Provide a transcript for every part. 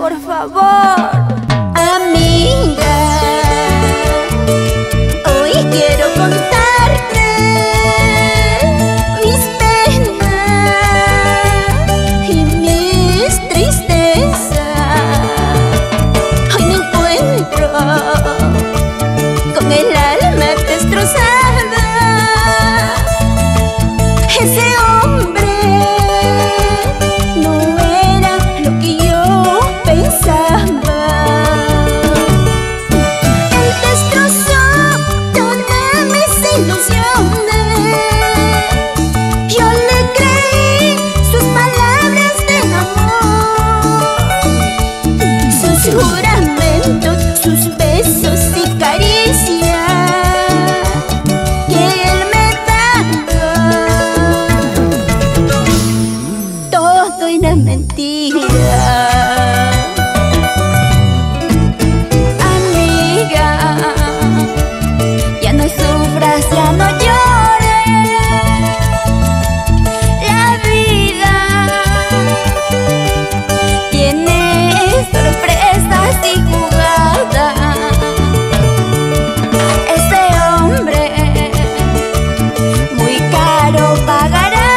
por favor. Amiga, hoy quiero contarte mis penas y mis tristezas. Hoy me encuentro con el alma destrozada. Ese hombre no era lo que yo pensaba. Él destrozó todas mis ilusiones. Yo le creí sus palabras de amor, sus juramentos, sus besos y caricias que él me daba. Todo era mentira. Amiga, ya no sufras, ya no llores. La vida tiene sorpresas y jugadas. Ese hombre muy caro pagará.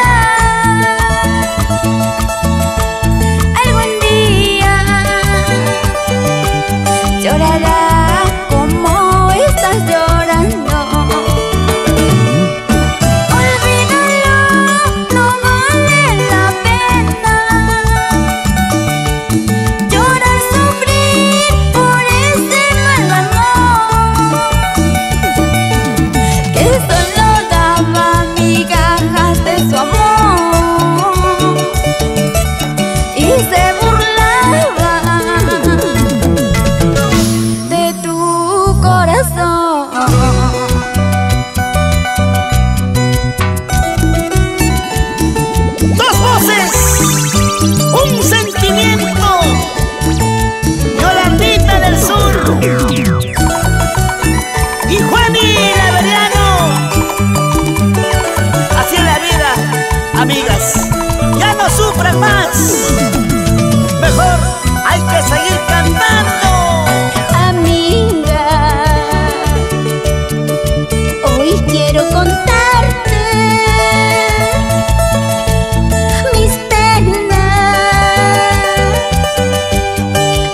Algún día llorará como estás llorando. Olvídalo, no vale la pena llorar, sufrir por ese mal amor que solo daba migajas de su amor y se burlaba de tu corazón. Dos voces, un sentimiento. Yolandita del Sur y Juani Laveriano. Así es la vida, amigas. Ya no sufran más. Mejor hay que seguir cantando. Amiga, hoy quiero contarte mis penas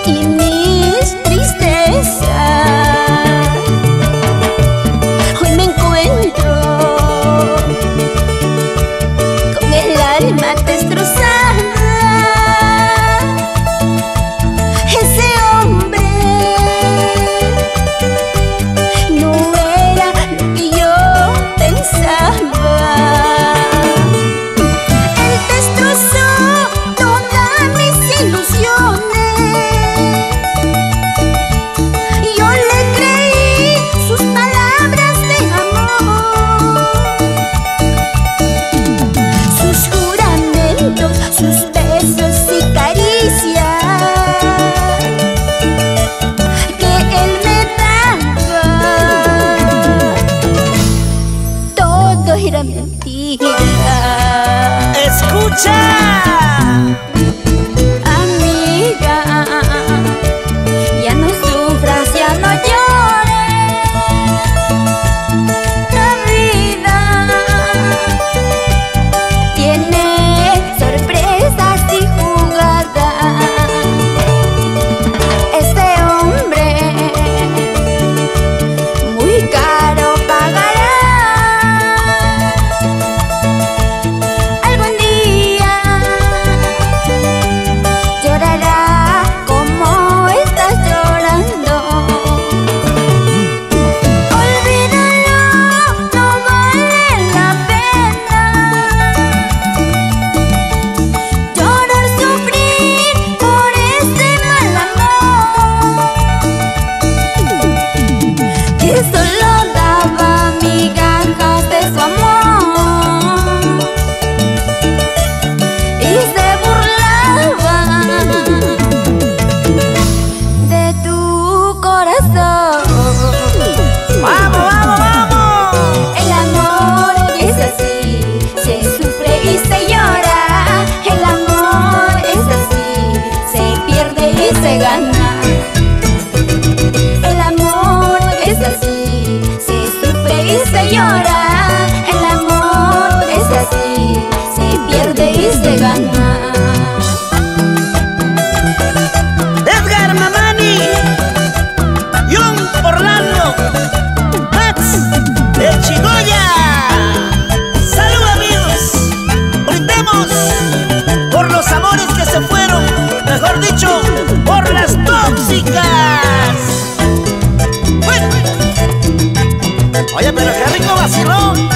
y mis tristezas. Hoy me encuentro con el alma destrozada. Ese hombre no era lo que yo pensaba. Él destrozó todas mis ilusiones. Yo le creí sus palabras de amor, sus juramentos, sus besos y caricias que él me daba. Todo era mentira. Escucha. Amiga, ya no sufras, ya no llores. La vida tiene sorpresas y jugadas. Ese hombre muy caro pagará. Algún día llora. El amor es así, se pierde y se gana. Edgar Mamani, John Orlando, Max de Chigoya. Salud amigos, brindemos por los amores que se fueron, mejor dicho, por las tóxicas. Oye, pero qué rico vacilón.